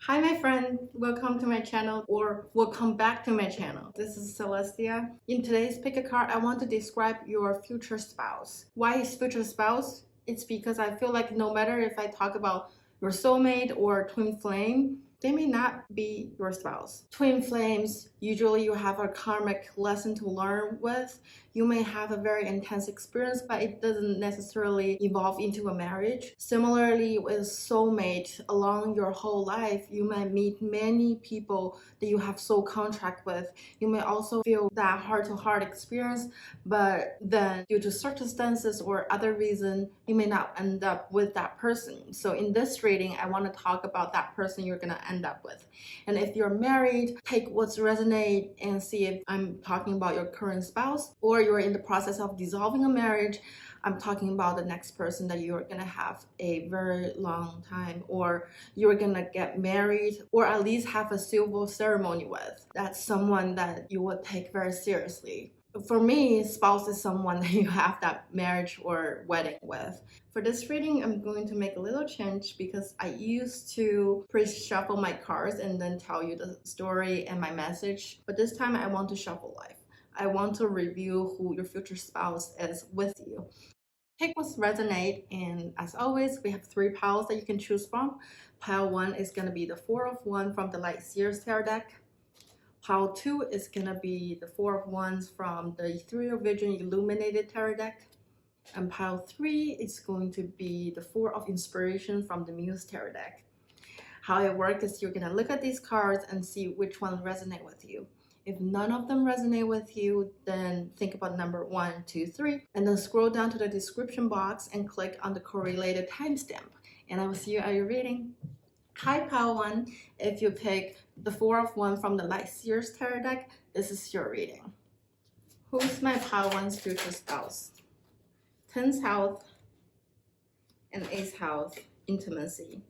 Hi my friend, welcome to my channel or welcome back to my channel. This is Celestia. In today's pick a card, I want to describe your future spouse. Why is future spouse? It's because I feel like no matter if I talk about your soulmate or twin flame, they may not be your spouse. Twin flames, usually you have a karmic lesson to learn with. You may have a very intense experience, but it doesn't necessarily evolve into a marriage. Similarly, with soulmate, along your whole life, you may meet many people that you have soul contract with. You may also feel that heart-to-heart experience, but then due to circumstances or other reason, you may not end up with that person. So in this reading, I want to talk about that person you're going to end up with. And if you're married, take what's resonate and see if I'm talking about your current spouse, or you're in the process of dissolving a marriage. I'm talking about the next person that you're gonna have a very long time, or you're gonna get married, or at least have a civil ceremony with. That's someone that you would take very seriously. For me, spouse is someone that you have that marriage or wedding with. For this reading, I'm going to make a little change because I used to pre-shuffle my cards and then tell you the story and my message. But this time I want to shuffle life. I want to review who your future spouse is with you. Take what's resonate, and as always, we have 3 piles that you can choose from. Pile 1 is going to be the 4 of Wands from the Light Seers Tarot deck. Pile 2 is going to be the 4 of Wands from the 3 of Vision Illuminated Tarot deck. And pile 3 is going to be the 4 of Inspiration from the Muse Tarot deck. How it works is you're going to look at these cards and see which one resonate with you. If none of them resonate with you, then think about number 1, 2, 3, and then scroll down to the description box and click on the correlated timestamp. And I will see you at your reading. Hi, pile 1. If you pick the 4 of Wands from the Light Seers Tarot deck, this is your reading. Who's my pile 1's future spouse? 10th house and 8th house, intimacy.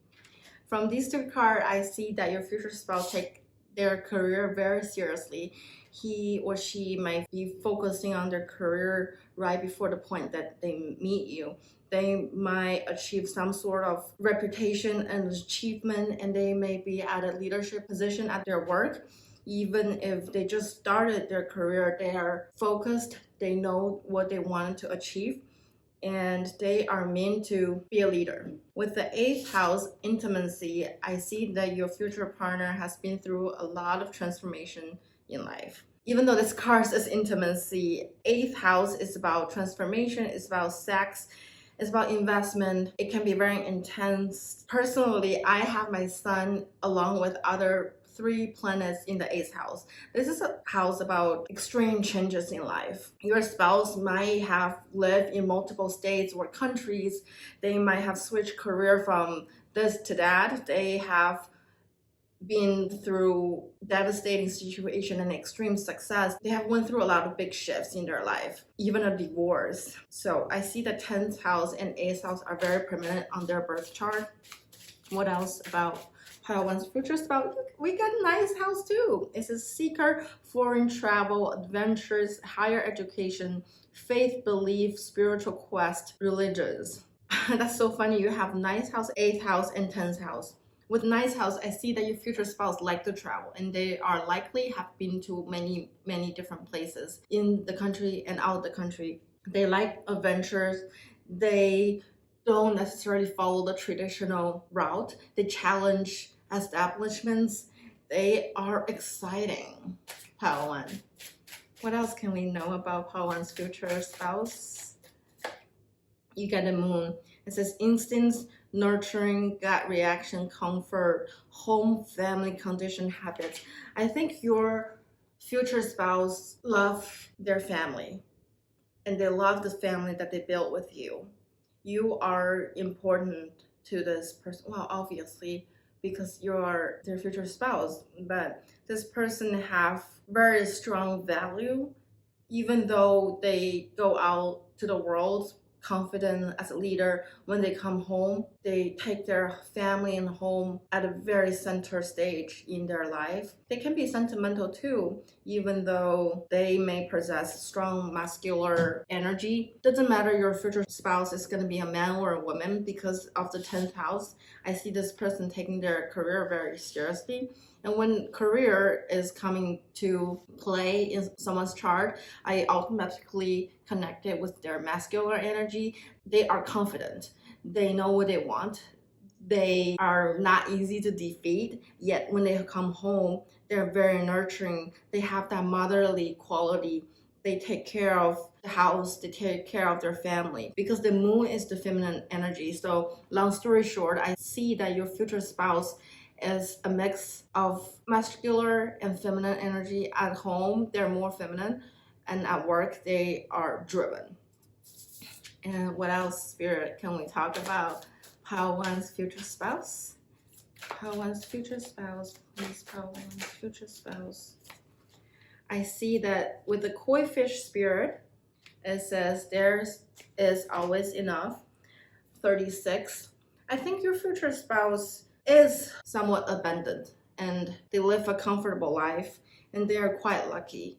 From these 2 cards, I see that your future spouse take their career very seriously. He or she might be focusing on their career right before the point that they meet you. They might achieve some sort of reputation and achievement, and they may be at a leadership position at their work. Even if they just started their career, they are focused, they know what they want to achieve, and they are meant to be a leader. With the 8th house, intimacy, I see that your future partner has been through a lot of transformation in life. Even though this card is intimacy, 8th house is about transformation, it's about sex, it's about investment. It can be very intense. Personally, I have my son along with other 3 planets in the 8th house. This is a house about extreme changes in life. Your spouse might have lived in multiple states or countries. They might have switched career from this to that. They have been through devastating situation and extreme success. They have went through a lot of big shifts in their life, even a divorce. So I see the 10th house and 8th house are very prominent on their birth chart. What else about pile 1's future spouse? We got a nice house too. It's a seeker, foreign travel, adventures, higher education, faith, belief, spiritual quest, religious. That's so funny. You have ninth house, 8th house, and 10th house. With ninth house, I see that your future spouse like to travel, and they are likely have been to many different places in the country and out of the country. They like adventures. They don't necessarily follow the traditional route. They challenge establishments. They are exciting. Pile 1. What else can we know about pile 1's future spouse? You get the moon. It says instincts, nurturing, gut reaction, comfort, home, family, condition, habits. I think your future spouse love their family, and they love the family that they built with you. You are important to this person. Well, obviously, because you're their future spouse, but this person have very strong value, even though they go out to the world confident as a leader. When they come home, they take their family and home at a very center stage in their life. They can be sentimental too, even though they may possess strong muscular energy. Doesn't matter your future spouse is going to be a man or a woman, because of the 10th house, I see this person taking their career very seriously. And when career is coming to play in someone's chart, I automatically connect it with their masculine energy. They are confident. They know what they want. They are not easy to defeat, yet when they come home, they're very nurturing. They have that motherly quality. They take care of the house, they take care of their family, because the moon is the feminine energy. So long story short, I see that your future spouse is a mix of muscular and feminine energy. At home, they're more feminine, and at work, they are driven. And what else, Spirit, can we talk about? One's future spouse. One's future spouse. Please, One's future spouse. I see that with the koi fish spirit, it says theirs is always enough. 36. I think your future spouse is somewhat abundant and they live a comfortable life and they are quite lucky.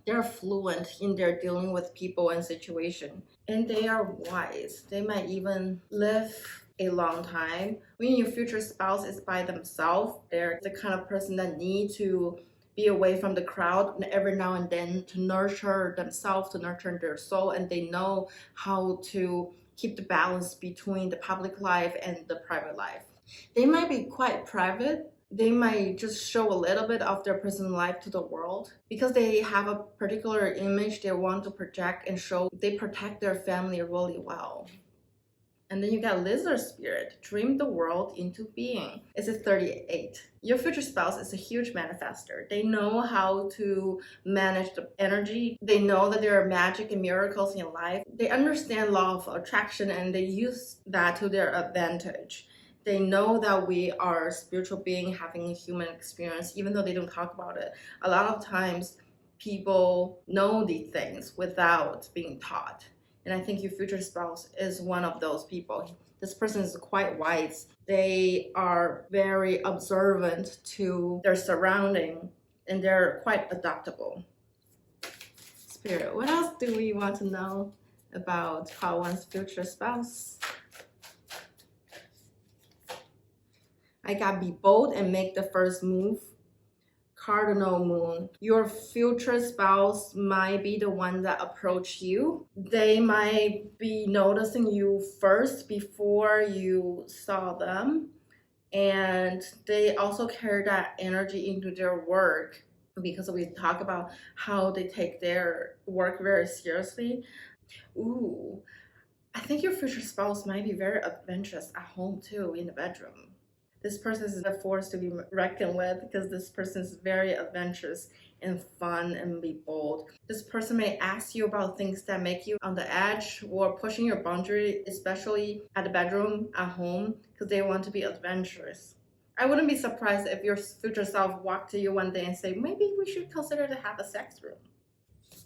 They're fluent in their dealing with people and situation, and they are wise. They might even live a long time. When your future spouse is by themselves, they're the kind of person that need to be away from the crowd every now and then to nurture themselves, to nurture their soul, and they know how to keep the balance between the public life and the private life. They might be quite private. They might just show a little bit of their personal life to the world because they have a particular image they want to project and show. They protect their family really well. And then you got lizard spirit, dream the world into being. It's a 38. Your future spouse is a huge manifester. They know how to manage the energy. They know that there are magic and miracles in life. They understand law of attraction and they use that to their advantage. They know that we are a spiritual being having a human experience, even though they don't talk about it. A lot of times people know these things without being taught. And I think your future spouse is one of those people. This person is quite wise. They are very observant to their surrounding and they're quite adaptable. Spirit, what else do we want to know about one's future spouse? I got be bold and make the first move. Cardinal moon. Your future spouse might be the one that approach you. They might be noticing you first before you saw them. And they also carry that energy into their work because we talk about how they take their work very seriously. Ooh, I think your future spouse might be very adventurous at home too, in the bedroom. This person is a force to be reckoned with because this person is very adventurous and fun and be bold. This person may ask you about things that make you on the edge or pushing your boundary, especially at the bedroom, at home, because they want to be adventurous. I wouldn't be surprised if your future self walked to you one day and say, maybe we should consider to have a sex room.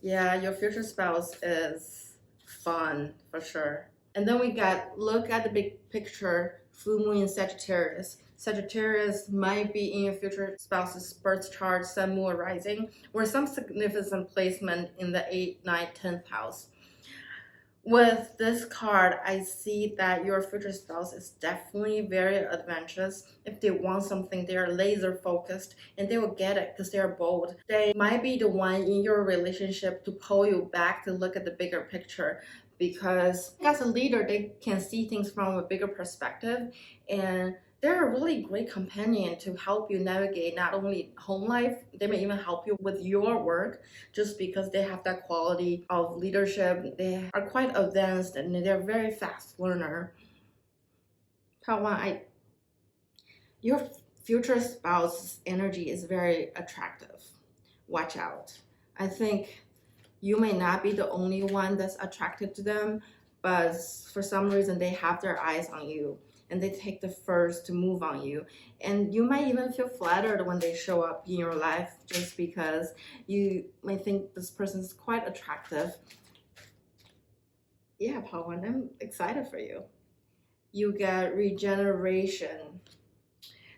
Yeah, your future spouse is fun for sure. And then we got look at the big picture, full moon in Sagittarius. Sagittarius might be in your future spouse's birth chart, sun, moon, rising, or some significant placement in the 8th, 9th, 10th house. With this card, I see that your future spouse is definitely very adventurous. If they want something, they are laser focused and they will get it because they are bold. They might be the one in your relationship to pull you back to look at the bigger picture, because as a leader, they can see things from a bigger perspective and they're a really great companion to help you navigate not only home life, they may even help you with your work just because they have that quality of leadership. They are quite advanced and they're very fast learner. Your future spouse's energy is very attractive. Watch out. I think you may not be the only one that's attracted to them, but for some reason they have their eyes on you and they take the first to move on you. And you might even feel flattered when they show up in your life just because you may think this person is quite attractive. Yeah, Pile 1, I'm excited for you. You get regeneration.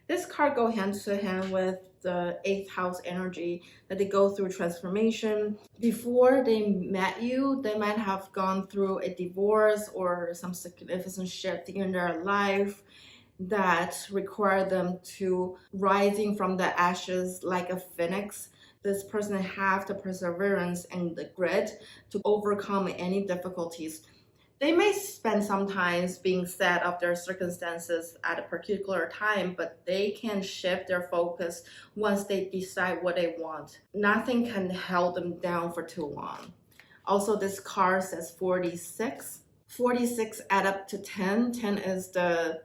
This card go hand to hand with the 8th house energy, that they go through transformation. Before they met you, they might have gone through a divorce or some significant shift in their life that require them to rising from the ashes like a phoenix. This person have the perseverance and the grit to overcome any difficulties. They may spend some time being sad of their circumstances at a particular time, but they can shift their focus once they decide what they want. Nothing can hold them down for too long. Also, this card says 46. 46 add up to 10. 10 is the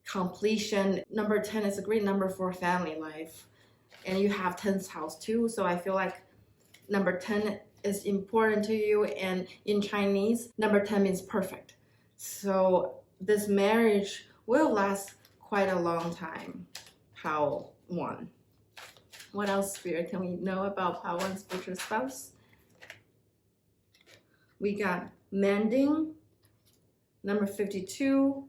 completion. Number 10 is a great number for family life. And you have 10th house too, so I feel like number 10 is important to you, and in Chinese, number 10 means perfect. So this marriage will last quite a long time. Pile 1. What else, Spirit, can we know about Pile 1's future spouse? We got mending, number 52,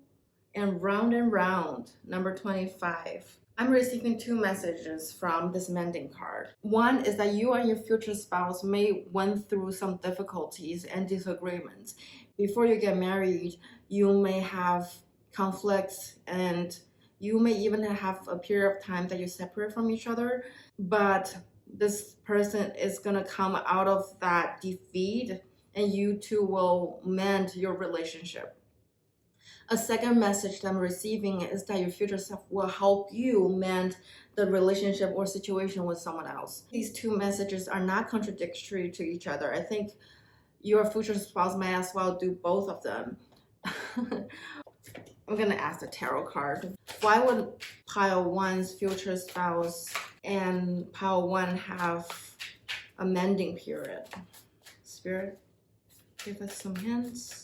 and round, number 25. I'm receiving 2 messages from this mending card. One is that you and your future spouse may went through some difficulties and disagreements. Before you get married, you may have conflicts, and you may even have a period of time that you separate from each other. But this person is gonna come out of that defeat, and you two will mend your relationship. A second message that I'm receiving is that your future self will help you mend the relationship or situation with someone else. These 2 messages are not contradictory to each other. I think your future spouse may as well do both of them. I'm gonna ask the tarot card. Why would Pile 1's future spouse and Pile 1 have a mending period? Spirit, give us some hints.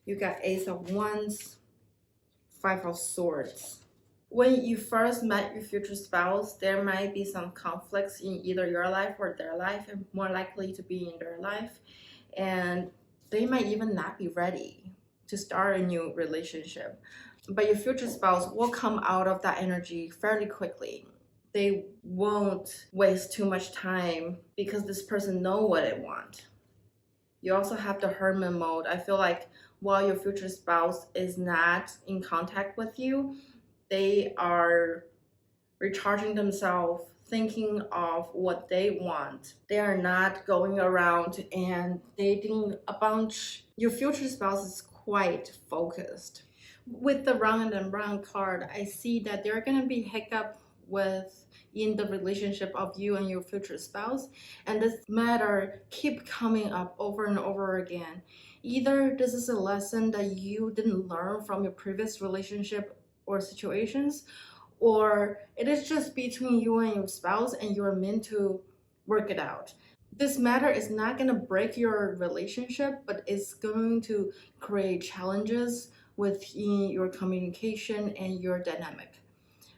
You got Ace of Wands, 5 of Swords. When you first met your future spouse, there might be some conflicts in either your life or their life, and more likely to be in their life. And they might even not be ready to start a new relationship. But your future spouse will come out of that energy fairly quickly. They won't waste too much time because this person knows what they want. You also have the Hermit mode. I feel like while your future spouse is not in contact with you, they are recharging themselves, thinking of what they want. They are not going around and dating a bunch. Your future spouse is quite focused. With the round and round card, I see that there are going to be hiccup in the relationship of you and your future spouse, and this matter keep coming up over and over again. Either this is a lesson that you didn't learn from your previous relationship or situations, or it is just between you and your spouse and you're meant to work it out. This matter is not going to break your relationship, but it's going to create challenges within your communication and your dynamic.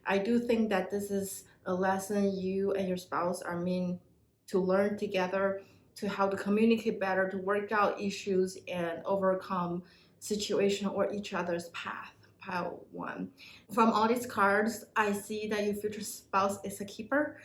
I do think that this is a lesson you and your spouse are meant to learn together, to how to communicate better, to work out issues and overcome situation or each other's path. Pile 1. From all these cards, I see that your future spouse is a keeper.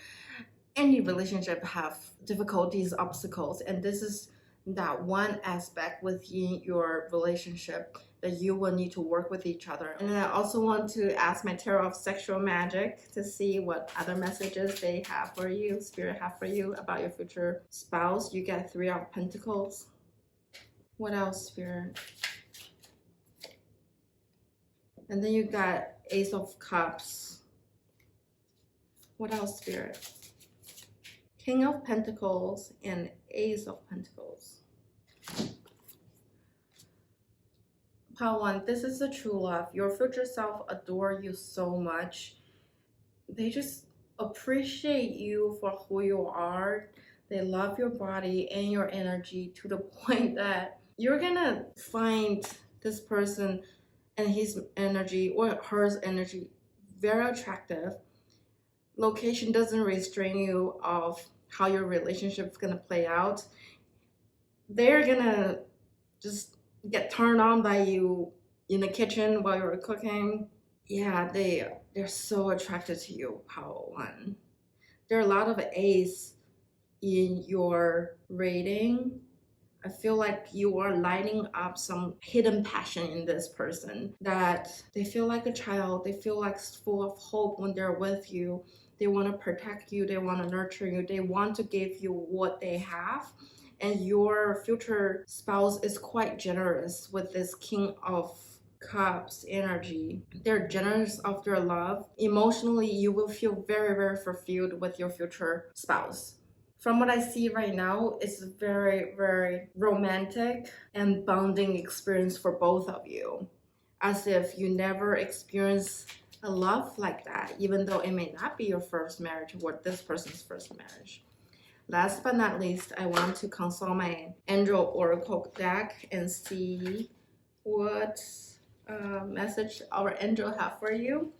Any relationship have difficulties, obstacles, and this is that one aspect within your relationship that you will need to work with each other. And I also want to ask my tarot of sexual magic to see what other messages they have for you, Spirit have for you about your future spouse. You get 3 of Pentacles. What else, Spirit? And then you got Ace of Cups. What else, Spirit? King of Pentacles and Ace of Pentacles. Pile 1, this is the true love. Your future self adore you so much. They just appreciate you for who you are. They love your body and your energy to the point that you're gonna find this person and his energy or her energy very attractive. Location doesn't restrain you of how your relationship is gonna play out. They're gonna just get turned on by you in the kitchen while you're cooking. Yeah, they're so attracted to you, Pile 1. There are a lot of A's in your rating. I feel like you are lighting up some hidden passion in this person, that they feel like a child, they feel like full of hope when they're with you. They want to protect you, they want to nurture you, they want to give you what they have. And your future spouse is quite generous with this King of Cups energy. They're generous of their love. Emotionally, you will feel very, very fulfilled with your future spouse. From what I see right now, it's a very, very romantic and bonding experience for both of you. As if you never experienced a love like that, even though it may not be your first marriage or this person's first marriage. Last but not least, I want to consult my Angel Oracle deck and see what message our angel have for you.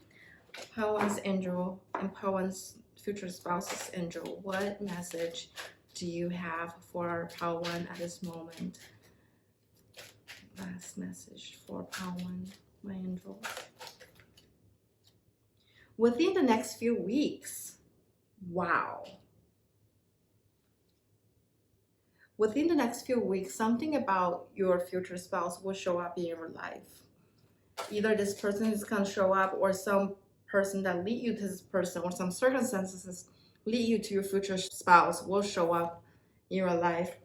Pawan's angel and Pawan's future spouse's angel, what message do you have for Pawan at this moment? Last message for Pawan, my angel. Within the next few weeks, wow. Within the next few weeks, something about your future spouse will show up in your life. Either this person is going to show up, or some person that lead you to this person, or some circumstances lead you to your future spouse will show up in your life.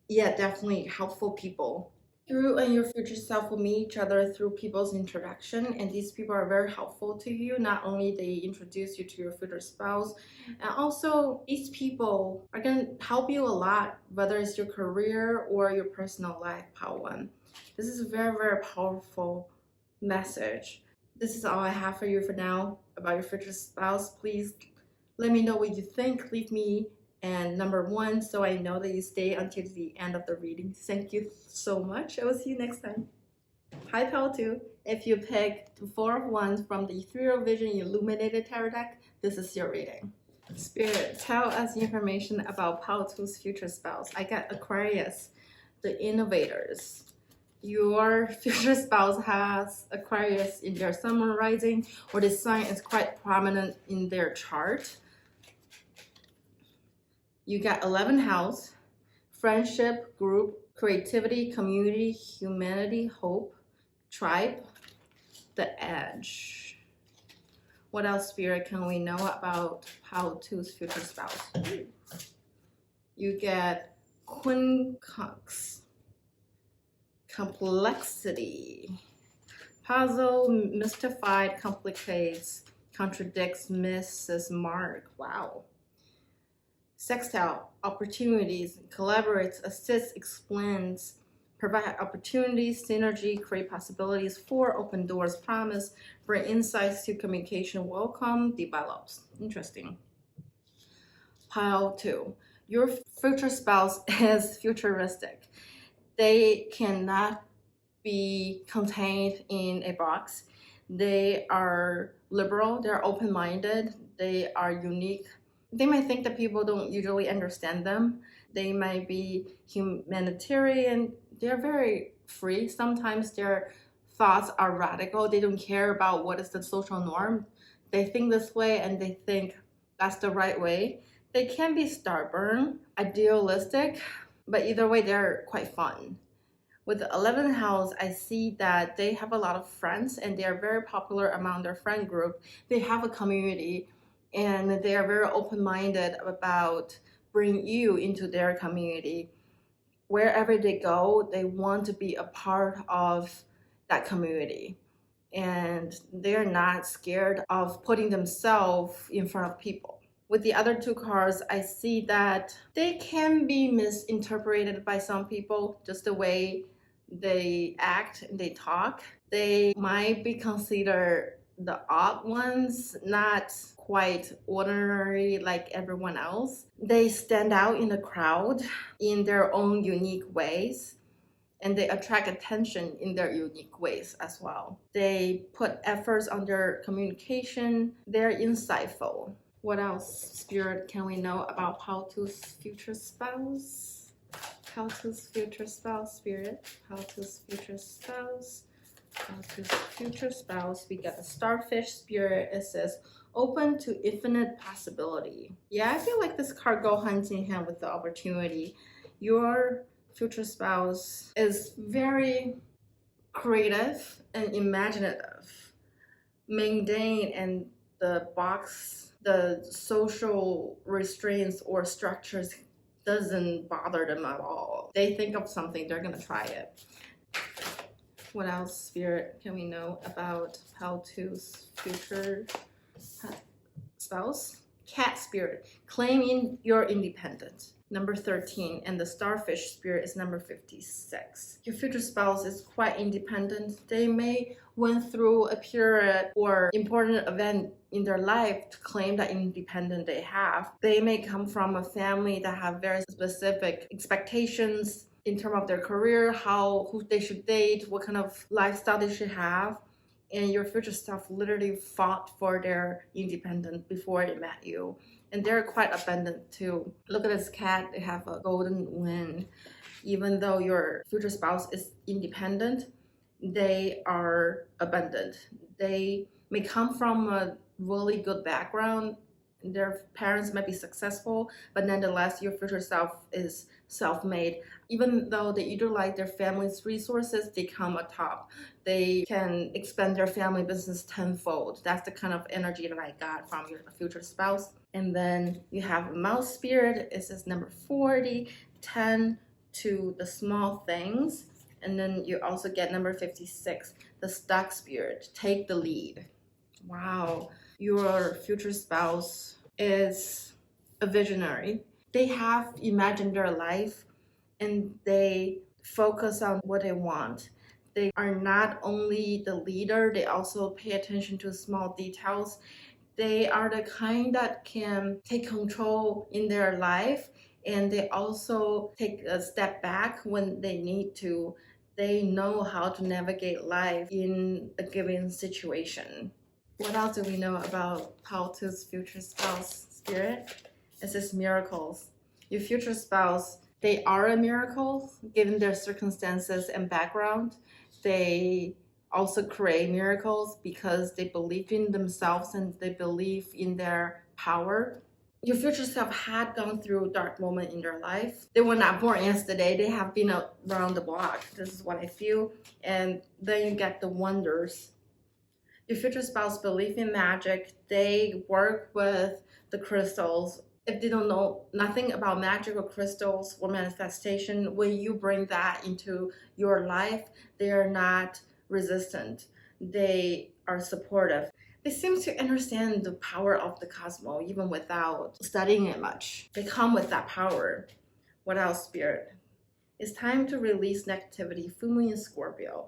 Yeah, definitely helpful people. You and your future self will meet each other through people's interaction, and these people are very helpful to you. Not only they introduce you to your future spouse, and also these people are going to help you a lot, whether it's your career or your personal life, Power One. This is a very, very powerful message. This is all I have for you for now about your future spouse. Please let me know what you think. Leave me and number 1 so I know that you stay until the end of the reading. Thank you so much. I will see you next time. Hi, Pal 2. If you picked 4 of Wands from the Ethereal Vision Illuminated Tarot deck, this is your reading. Spirit, tell us information about Pal 2's future spouse. I got Aquarius, the innovators. Your future spouse has Aquarius in their sun, moon, rising, or the sign is quite prominent in their chart. You got 11th house, friendship, group, creativity, community, humanity, hope, tribe, the edge. What else, Spirit, can we know about Pal 2's future spouse? You get quincunx, complexity, puzzle, mystified, complicates, contradicts, misses mark. Wow. Sextile, opportunities, collaborates, assists, explains, provide opportunities, synergy, create possibilities, 4 open doors, promise, bring insights to communication, welcome, develops. Interesting. Pile 2, your future spouse is futuristic. They cannot be contained in a box. They are liberal, they're open-minded, they are unique. They might think that people don't usually understand them. They might be humanitarian. They're very free. Sometimes their thoughts are radical. They don't care about what is the social norm. They think this way and they think that's the right way. They can be stubborn, idealistic, but either way, they're quite fun. With the 11th house, I see that they have a lot of friends and they are very popular among their friend group. They have a community and they are very open-minded about bringing you into their community. Wherever they go, they want to be a part of that community. And they're not scared of putting themselves in front of people. With the other 2 cards, I see that they can be misinterpreted by some people, just the way they act and they talk. They might be considered the odd ones, not quite ordinary like everyone else. They stand out in the crowd in their own unique ways, and they attract attention in their unique ways as well. They put efforts on their communication. They're insightful. What else, Spirit, can we know about Pal 2's future spouse? Palto's future spouse spirit. Palto's future spouse. Palto's future spouse. We got the starfish spirit. It says open to infinite possibility. Yeah, I feel like this card go hand in hand with the opportunity. Your future spouse is very creative and imaginative, mundane, and the box, the social restraints or structures doesn't bother them at all. They think of something, they're gonna try it. What else, Spirit, can we know about Palto's future spouse? Cat Spirit, claiming your independence. Number 13, and the starfish spirit is number 56. Your future spouse is quite independent. They may went through a period or important event in their life to claim that independence they have. They may come from a family that have very specific expectations in terms of their career, who they should date, what kind of lifestyle they should have. And your future self literally fought for their independence before they met you. And they're quite abundant too. Look at this cat, they have a golden wing. Even though your future spouse is independent, they are abundant. They may come from a really good background. Their parents might be successful, but nonetheless, your future self is self-made. Even though they utilize their family's resources, they come atop. They can expand their family business tenfold. That's the kind of energy that I got from your future spouse. And then you have a mouse spirit. It says number 40, 10 to the small things. And then you also get number 56, the stuck spirit. Take the lead. Wow. Your future spouse is a visionary. They have imagined their life and they focus on what they want. They are not only the leader, they also pay attention to small details. They are the kind that can take control in their life, and they also take a step back when they need to. They know how to navigate life in a given situation. What else do we know about Palto's future spouse spirit? It says miracles. Your future spouse, they are a miracle given their circumstances and background. They also create miracles because they believe in themselves and they believe in their power. Your future self had gone through a dark moment in their life. They were not born yesterday. They have been around the block. This is what I feel. And then you get the wonders. Your future spouse believes in magic. They work with the crystals. If they don't know nothing about magic or crystals or manifestation, when you bring that into your life, they are not resistant. They are supportive. They seem to understand the power of the cosmos even without studying it much. They come with that power. What else, Spirit? It's time to release negativity. Full moon in Scorpio.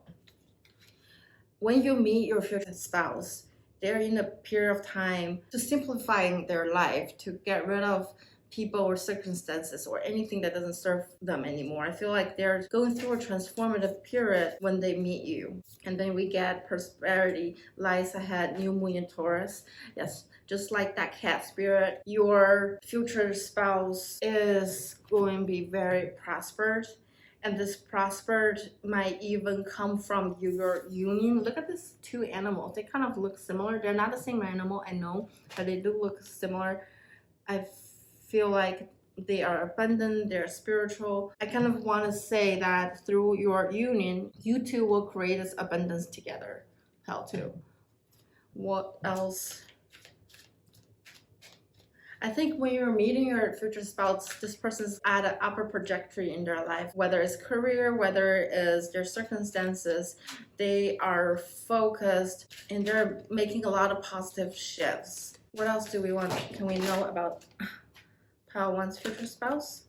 When you meet your future spouse, they're in a period of time to simplifying their life, to get rid of people or circumstances or anything that doesn't serve them anymore. I feel like they're going through a transformative period when they meet you. And then we get prosperity lies ahead, new moon in Taurus. Yes, just like that cat spirit, your future spouse is going to be very prosperous. And this prospered might even come from your union. Look at these two animals. They kind of look similar. They're not the same animal, I know, but they do look similar. I feel like they are abundant, they're spiritual. I kind of want to say that through your union, you two will create this abundance together. Hell too. What else? I think when you're meeting your future spouse, this person's at an upper trajectory in their life, whether it's career, whether it's their circumstances, they are focused and they're making a lot of positive shifts. What else do we want? Can we know about Pal One's future spouse?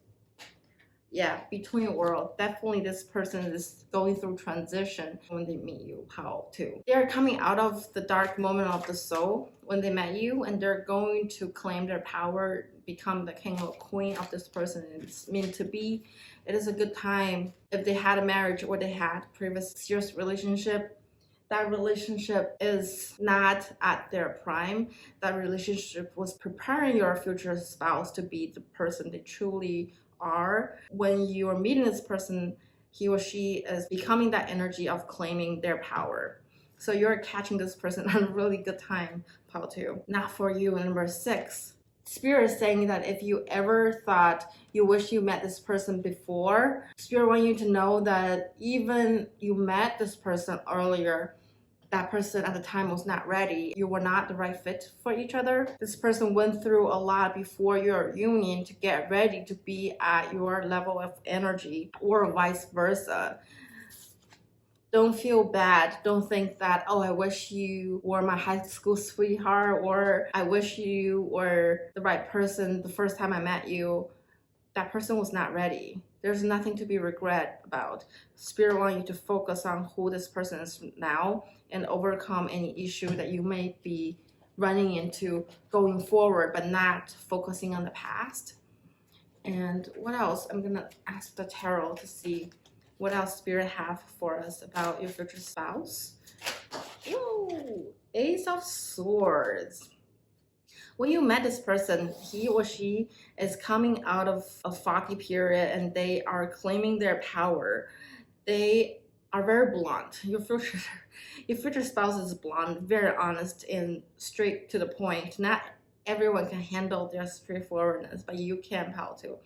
Yeah, between world. Definitely this person is going through transition when they meet you, Pal, too. They're coming out of the dark moment of the soul when they met you, and they're going to claim their power, become the king or queen of this person it's meant to be. It is a good time if they had a marriage or they had previous serious relationship. that relationship is not at their prime. That relationship was preparing your future spouse to be the person they truly are. When you are meeting this person, he or she is becoming that energy of claiming their power. So you're catching this person at a really good time, Pal 2. Now for you, number 6. Spirit is saying that if you ever thought you wish you met this person before, Spirit wants you to know that even you met this person earlier, that person at the time was not ready. You were not the right fit for each other. This person went through a lot before your union to get ready to be at your level of energy, or vice versa. Don't feel bad. Don't think that, oh, I wish you were my high school sweetheart, or I wish you were the right person the first time I met you. That person was not ready. There's nothing to be regret about. Spirit wants you to focus on who this person is now and overcome any issue that you may be running into going forward, but not focusing on the past. And what else? I'm gonna ask the tarot to see what else Spirit have for us about your future spouse. Ooh, Ace of Swords. When you met this person, he or she is coming out of a foggy period and they are claiming their power. They are very blunt. Your future spouse is blunt, very honest and straight to the point. Not everyone can handle their straightforwardness, but you can, Pal 2.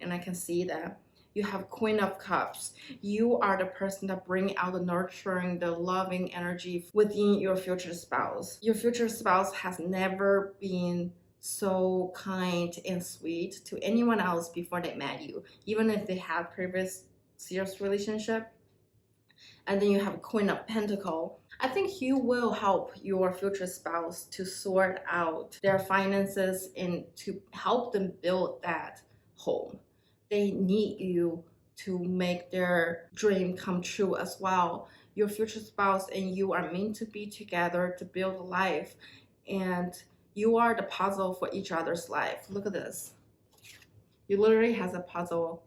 And I can see that. You have Queen of Cups. You are the person that bring out the nurturing, the loving energy within your future spouse. Your future spouse has never been so kind and sweet to anyone else before they met you, even if they had previous serious relationship. And then you have Queen of Pentacle. I think you will help your future spouse to sort out their finances and to help them build that home. They need you to make their dream come true as well. Your future spouse and you are meant to be together to build a life, and you are the puzzle for each other's life. Look at this. You literally has a puzzle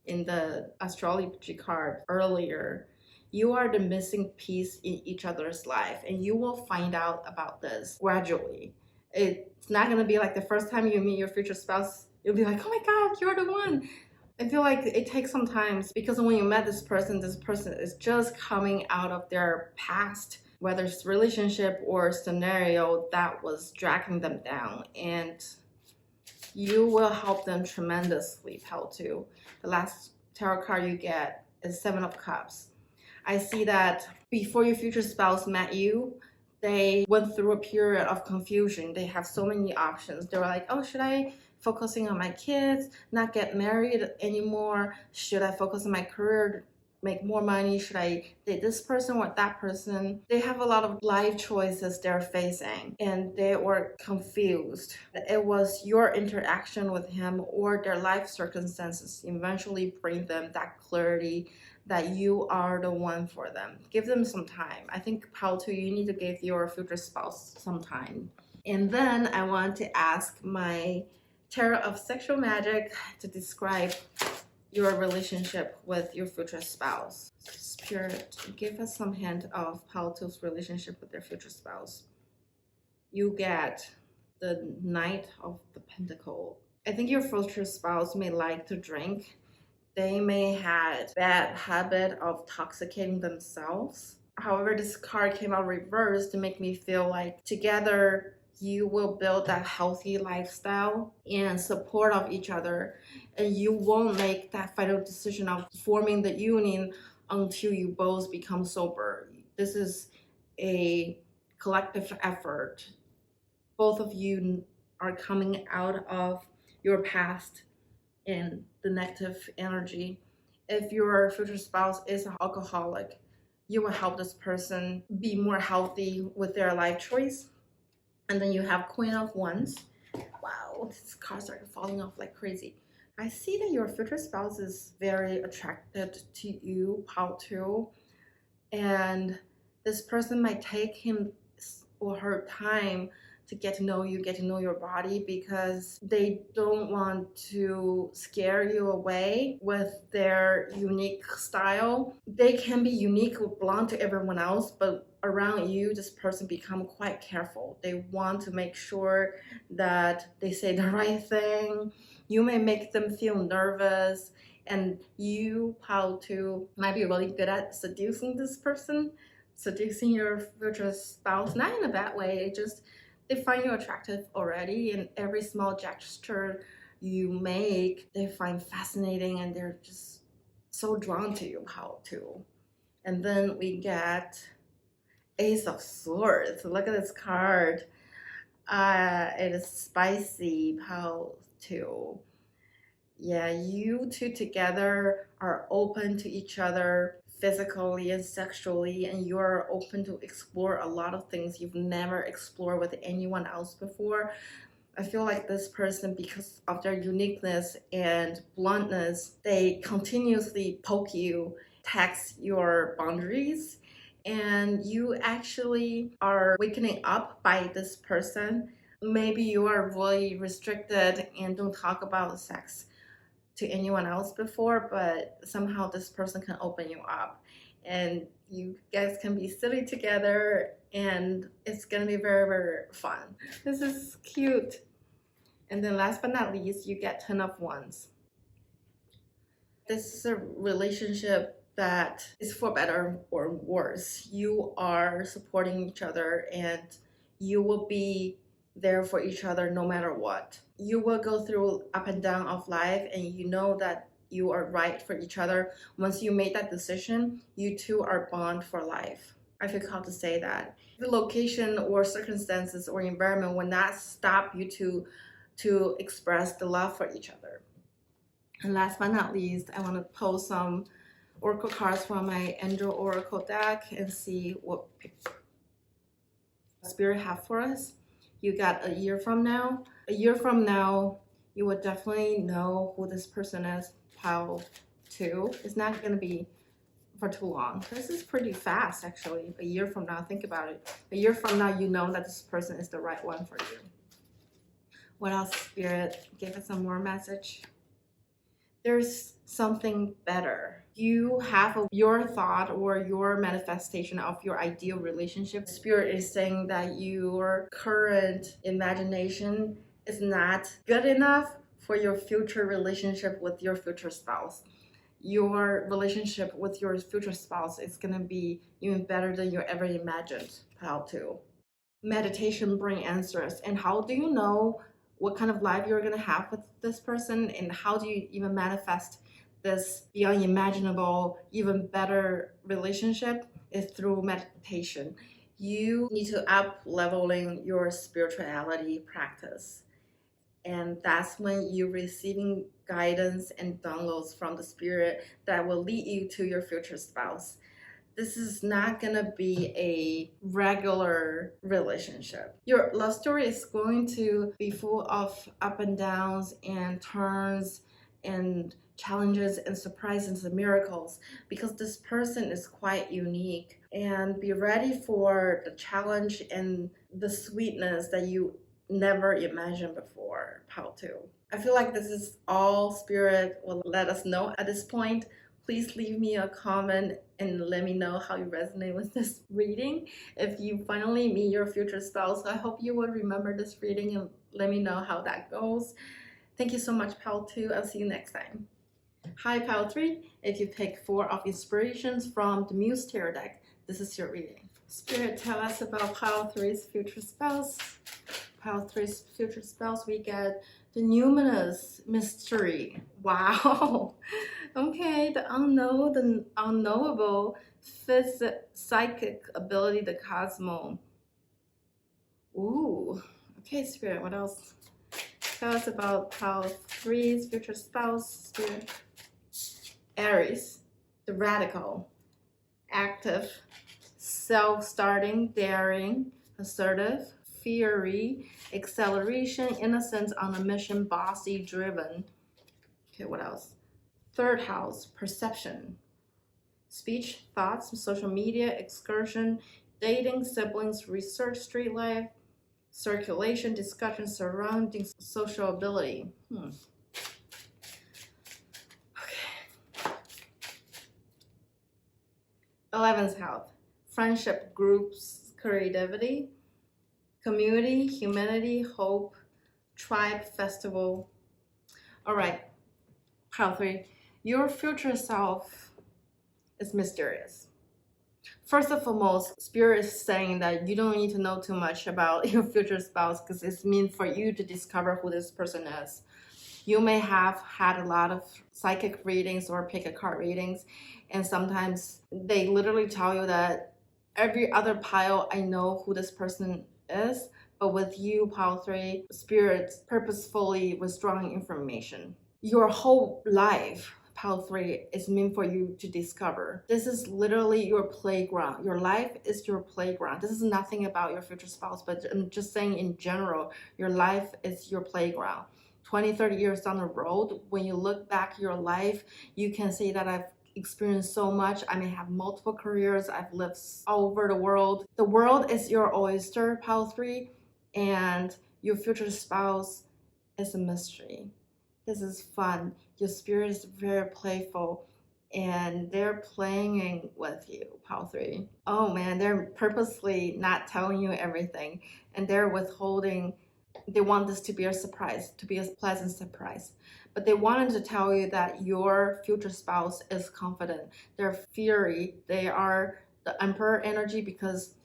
in the astrology card earlier. You are the missing piece in each other's life, and you will find out about this gradually. It's not gonna be like the first time you meet your future spouse, you'll be like, oh my God, you're the one. I feel like it takes some time, because when you met this person is just coming out of their past, whether it's relationship or scenario that was dragging them down, and you will help them tremendously, Pal 2. The last tarot card you get is 7 of Cups. I see that before your future spouse met you, they went through a period of confusion. They have so many options. They were like, oh, should I focusing on my kids, not get married anymore? Should I focus on my career, make more money? Should I date this person or that person? They have a lot of life choices they're facing, and they were confused. It was your interaction with him or their life circumstances eventually bring them that clarity that you are the one for them. Give them some time. I think, Pal 2, you need to give your future spouse some time. And then I want to ask my Tarot of Sexual Magic to describe your relationship with your future spouse. Spirit, give us some hint of Pal 2's relationship with their future spouse. You get the Knight of the Pentacle. I think your future spouse may like to drink. They may have bad habit of intoxicating themselves. However, this card came out reversed to make me feel like together you will build that healthy lifestyle and support of each other, and you won't make that final decision of forming the union until you both become sober. This is a collective effort. Both of you are coming out of your past and the negative energy. If your future spouse is an alcoholic, you will help this person be more healthy with their life choice. And then you have Queen of Wands. Wow, these cards are falling off like crazy. I see that your future spouse is very attracted to you, Pal 2. And this person might take him or her time to get to know you, get to know your body, because they don't want to scare you away with their unique style. They can be unique or belong to everyone else, but around you, this person become quite careful. They want to make sure that they say the right thing. You may make them feel nervous, and you how to might be really good at seducing this person, seducing your future spouse, not in a bad way, just they find you attractive already, and every small gesture you make they find fascinating, and they're just so drawn to you. How to. And then we get Ace of Swords. Look at this card. It is spicy. How to. Yeah, you two together are open to each other physically and sexually, and you are open to explore a lot of things you've never explored with anyone else before. I feel like this person, because of their uniqueness and bluntness, they continuously poke you, test your boundaries, and you actually are wakening up by this person. Maybe you are really restricted and don't talk about sex to anyone else before, but somehow this person can open you up, and you guys can be silly together, and it's gonna be very, very fun. This is cute. And then last but not least, you get 10 of Wands. This is a relationship that is for better or worse. You are supporting each other, and you will be there for each other no matter what. You will go through up and down of life, and you know that you are right for each other. Once you make that decision, you two are bond for life. I feel called to say that. The location or circumstances or environment will not stop you to express the love for each other. And last but not least, I want to pull some oracle cards from my Angel Oracle deck and see what Spirit have for us. You got a year from now. A year from now, you will definitely know who this person is. Pile 2. It's not going to be for too long. This is pretty fast, actually. A year from now, think about it. A year from now, you know that this person is the right one for you. What else, Spirit? Give us some more message. There's something better. You have your thought or your manifestation of your ideal relationship. Spirit is saying that your current imagination is not good enough for your future relationship with your future spouse. Your relationship with your future spouse is going to be even better than you ever imagined. How to. Meditation bring answers. And how do you know what kind of life you're going to have with this person, and how do you even manifest this beyond imaginable, even better relationship? Is through meditation. You need to up leveling your spirituality practice, and that's when you're receiving guidance and downloads from the spirit that will lead you to your future spouse. This is not gonna be a regular relationship. Your love story is going to be full of up and downs and turns and challenges and surprises and miracles, because this person is quite unique. And be ready for the challenge and the sweetness that you never imagined before. How to. I feel like this is all Spirit will let us know at this point. Please leave me a comment and let me know how you resonate with this reading. If you finally meet your future spouse, I hope you will remember this reading and let me know how that goes. Thank you so much, Pile 2. I'll see you next time. Hi, Pile 3. If you pick 4 of inspirations from the Muse Tarot deck, this is your reading. Spirit, tell us about Pile 3's future spouse. Pile 3's future spouse, we get the numinous mystery. Wow. Okay, the unknown, the unknowable, psychic ability, the cosmo. Ooh. Okay, Spirit, what else? Tell us about Pile 3's future spouse, Spirit. Aries, the radical, active, self-starting, daring, assertive, fury, acceleration, innocence, on a mission, bossy, driven. Okay, what else? Third house, perception, speech, thoughts, social media, excursion, dating, siblings, research, street life, circulation, discussion surrounding social ability. Okay. 11th house, friendship, groups, creativity, community, humanity, hope, tribe, festival. All right, pile 3. Your future self is mysterious. First and foremost, Spirit is saying that you don't need to know too much about your future spouse because it's meant for you to discover who this person is. You may have had a lot of psychic readings or pick a card readings, and sometimes they literally tell you that every other pile, I know who this person is, but with you, pile 3, Spirit purposefully withdrawing information. Your whole life, pile 3, is meant for you to discover. This is literally your playground. Your life is your playground. This is nothing about your future spouse, but I'm just saying in general, your life is your playground. 20, 30 years down the road, when you look back your life, you can say that I've experienced so much. I may have multiple careers. I've lived all over the world. The world is your oyster, pile 3, and your future spouse is a mystery. This is fun. Your spirit is very playful and they're playing with you, pile 3. Oh man, they're purposely not telling you everything and they're withholding. They want this to be a surprise, to be a pleasant surprise. But they wanted to tell you that your future spouse is confident. They're fiery. They are the Emperor energy because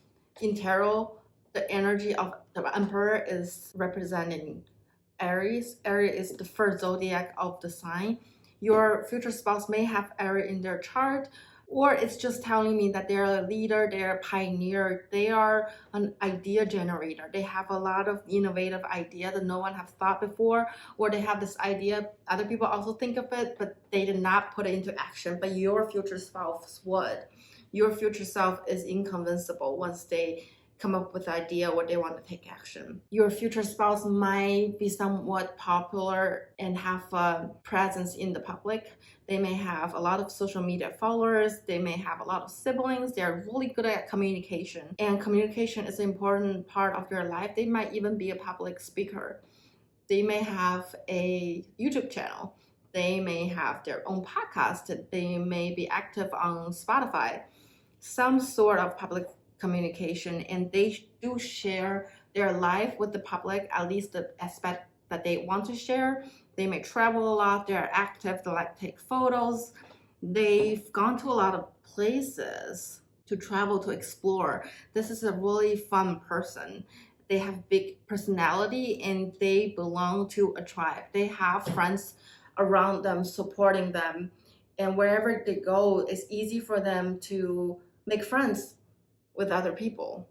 in tarot, the energy of the Emperor is representing Aries. Aries is the first zodiac of the sign. Your future spouse may have Aries in their chart, or it's just telling me that they're a leader, they're a pioneer, they are an idea generator. They have a lot of innovative idea that no one have thought before, or they have this idea, other people also think of it, but they did not put it into action, but your future spouse would. Your future self is inconvincible once they come up with an idea or they want to take action. Your future spouse might be somewhat popular and have a presence in the public. They may have a lot of social media followers. They may have a lot of siblings. They're really good at communication. And communication is an important part of their life. They might even be a public speaker. They may have a YouTube channel. They may have their own podcast. They may be active on Spotify. Some sort of public communication, and they do share their life with the public, at least the aspect that they want to share. They may travel a lot, they're active, they like to take photos. They've gone to a lot of places to travel, to explore. This is a really fun person. They have big personality and they belong to a tribe. They have friends around them supporting them, and wherever they go, it's easy for them to make friends with other people.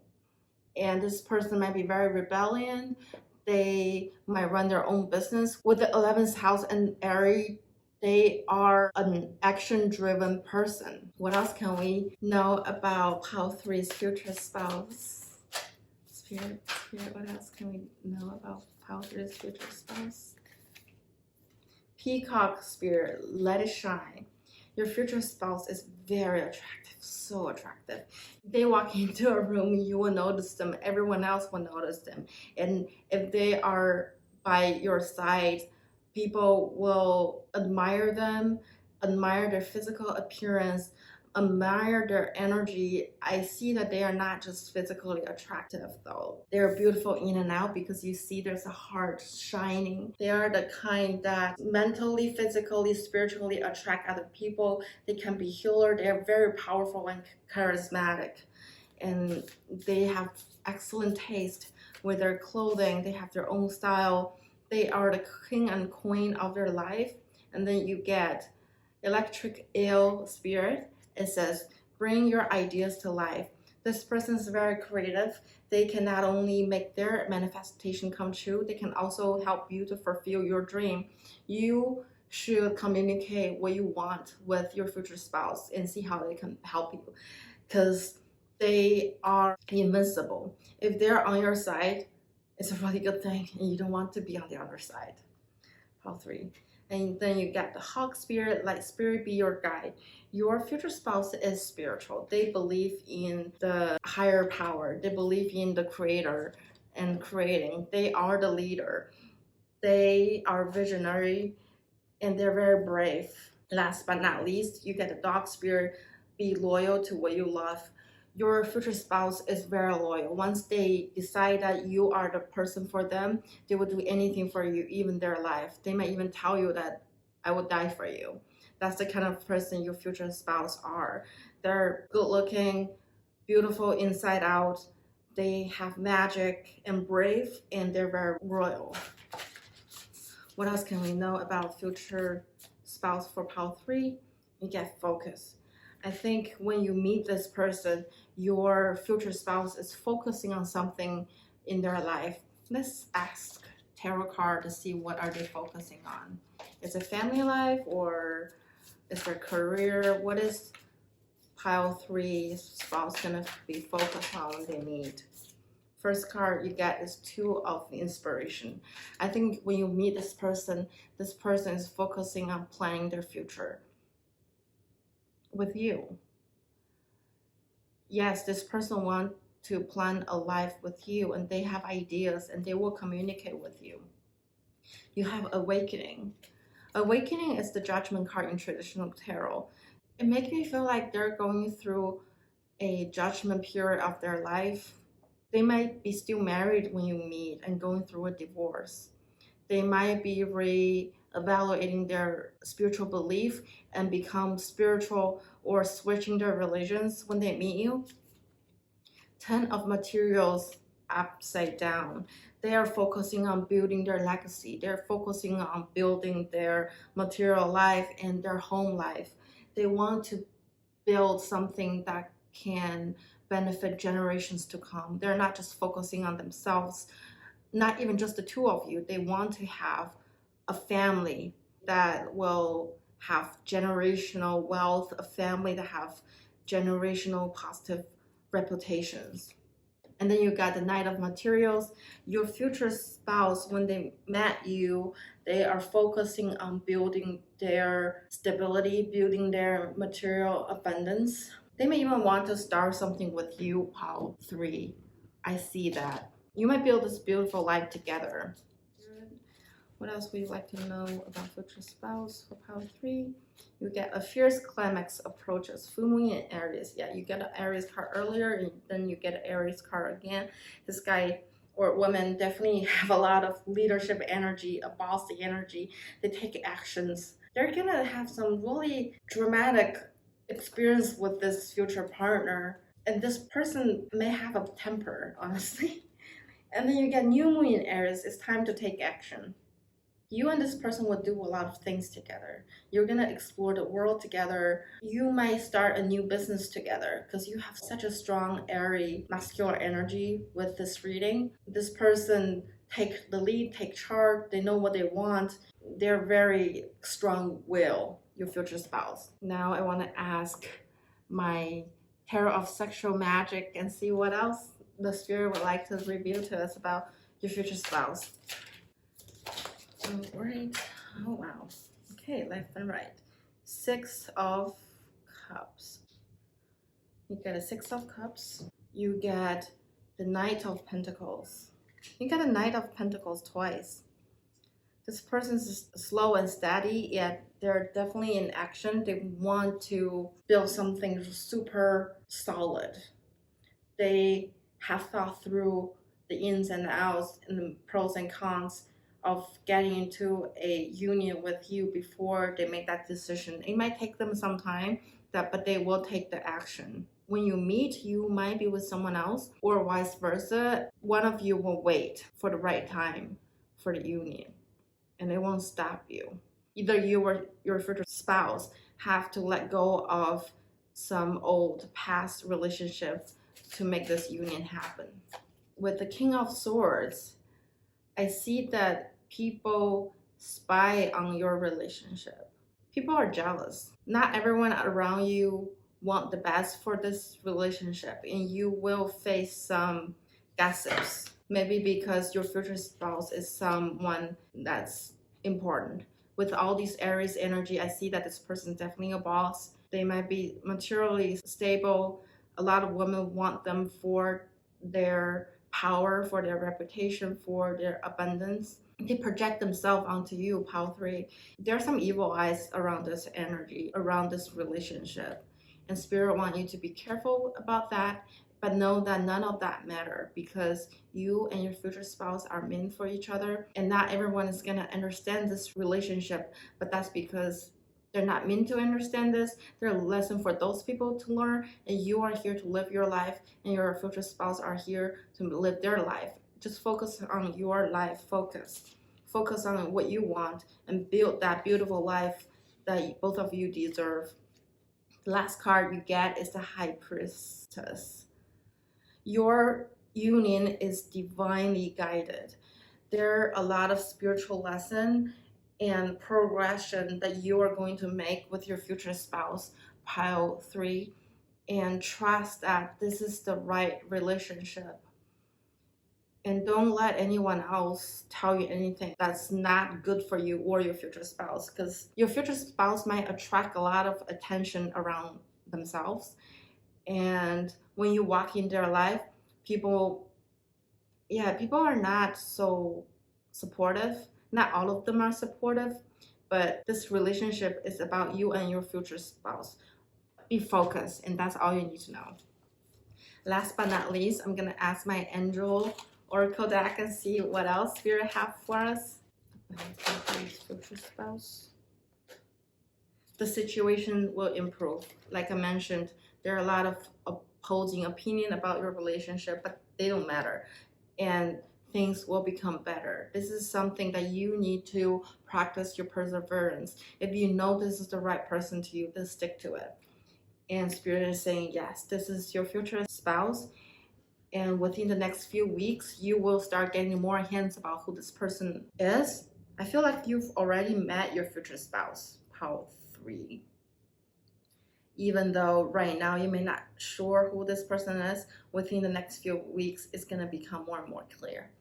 And this person might be very rebellion. They might run their own business. With the 11th house and Aries, they are an action-driven person. What else can we know about pile 3's future spouse? Spirit, what else can we know about pile 3's future spouse? Peacock spirit, let it shine. Your future spouse is very attractive, so attractive. They walk into a room, you will notice them, everyone else will notice them. And if they are by your side, people will admire them, admire their physical appearance, admire their energy. I see that they are not just physically attractive though. They're beautiful in and out because you see there's a heart shining. They are the kind that mentally, physically, spiritually attract other people. They can be healer. They're very powerful and charismatic. And they have excellent taste with their clothing. They have their own style. They are the king and queen of their life. And then you get electric eel spirit. It says, bring your ideas to life. This person is very creative. They can not only make their manifestation come true, they can also help you to fulfill your dream. You should communicate what you want with your future spouse and see how they can help you, because they are invincible. If they're on your side, it's a really good thing, and you don't want to be on the other side. Pile 3. And then you get the hawk spirit, let spirit be your guide. Your future spouse is spiritual. They believe in the higher power. They believe in the creator. and creating. They are the leader. They are visionary and they're very brave. Last but not least, you get the dog spirit. Be loyal to what you love. Your future spouse is very loyal. Once they decide that you are the person for them, they will do anything for you, even their life. They might even tell you that I will die for you. That's the kind of person your future spouse are. They're good looking, beautiful inside out. They have magic and brave, and they're very royal. What else can we know about future spouse for pile 3? You get focus. I think when you meet this person, your future spouse is focusing on something in their life. Let's ask tarot card to see what are they focusing on. Is it family life or is their career? What is pile 3 spouse gonna be focused on when they meet? First card you get is 2 of inspiration. I think when you meet this person is focusing on planning their future with you. Yes, this person wants to plan a life with you and they have ideas and they will communicate with you. You have awakening. Awakening is the judgment card in traditional tarot. It makes me feel like they're going through a judgment period of their life. They might be still married when you meet and going through a divorce. They might be re-evaluating their spiritual belief and become spiritual or switching their religions when they meet you. 10 of materials upside down. They are focusing on building their legacy. They're focusing on building their material life and their home life. They want to build something that can benefit generations to come. They're not just focusing on themselves, not even just the 2 of you. They want to have a family that will have generational wealth, a family that have generational positive reputations. And then you got the Knight of Materials. Your future spouse, when they met you, they are focusing on building their stability, building their material abundance. They may even want to start something with you, pile 3. I see that. You might build this beautiful life together. What else would you like to know about future spouse for pile 3? You get a fierce climax approaches. Full moon in Aries. Yeah, you get an Aries card earlier, and then you get an Aries card again. This guy or woman definitely have a lot of leadership energy, a bossy energy. They take actions. They're gonna have some really dramatic experience with this future partner, and this person may have a temper, honestly. And then you get new moon in Aries. It's time to take action. You and this person will do a lot of things together. You're gonna explore the world together. You might start a new business together because you have such a strong, airy, masculine energy with this reading. This person take the lead, take charge. They know what they want. They're very strong will, your future spouse. Now I want to ask my tarot of sexual magic and see what else the spirit would like to reveal to us about your future spouse. All right. Oh, wow. Okay, left and right. 6 of Cups. You get a 6 of Cups. You get the Knight of Pentacles. You get a Knight of Pentacles twice. This person's slow and steady, yet they're definitely in action. They want to build something super solid. They have thought through the ins and outs and the pros and cons of getting into a union with you before they make that decision. It might take them some time, but they will take the action. When you meet, you might be with someone else or vice versa. One of you will wait for the right time for the union and it won't stop you. Either you or your future spouse have to let go of some old past relationships to make this union happen. With the King of Swords, I see that people spy on your relationship. People are jealous. Not everyone around you want the best for this relationship, and you will face some gossips. Maybe because your future spouse is someone that's important. With all these Aries energy, I see that this person is definitely a boss. They might be materially stable. A lot of women want them for their power, for their reputation, for their abundance. They project themselves onto you, pile 3. There are some evil eyes around this energy, around this relationship. And Spirit want you to be careful about that, but know that none of that matter, because you and your future spouse are meant for each other. And not everyone is going to understand this relationship, but that's because they're not meant to understand this. They're a lesson for those people to learn, and you are here to live your life, and your future spouse are here to live their life. Just focus on your life. Focus on what you want and build that beautiful life that both of you deserve. The last card you get is the High Priestess. Your union is divinely guided. There are a lot of spiritual lesson and progression that you are going to make with your future spouse, pile 3, and trust that this is the right relationship. And don't let anyone else tell you anything that's not good for you or your future spouse, because your future spouse might attract a lot of attention around themselves. And when you walk in their life, people are not so supportive. Not all of them are supportive, but this relationship is about you and your future spouse. Be focused, and that's all you need to know. Last but not least, I'm going to ask my angel oracle deck and see what else Spirit have for us. Future spouse. The situation will improve. Like I mentioned, there are a lot of opposing opinion about your relationship, but they don't matter. And things will become better. This is something that you need to practice your perseverance. If you know this is the right person to you, then stick to it. And Spirit is saying, yes, this is your future spouse. And within the next few weeks, you will start getting more hints about who this person is. I feel like you've already met your future spouse, pile 3. Even though right now you may not sure who this person is, within the next few weeks, it's going to become more and more clear.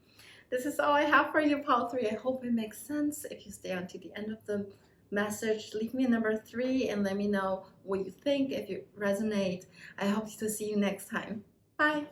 This is all I have for you, pile 3. I hope it makes sense. If you stay until the end of the message, leave me a number 3 and let me know what you think, if you resonate. I hope to see you next time. Bye.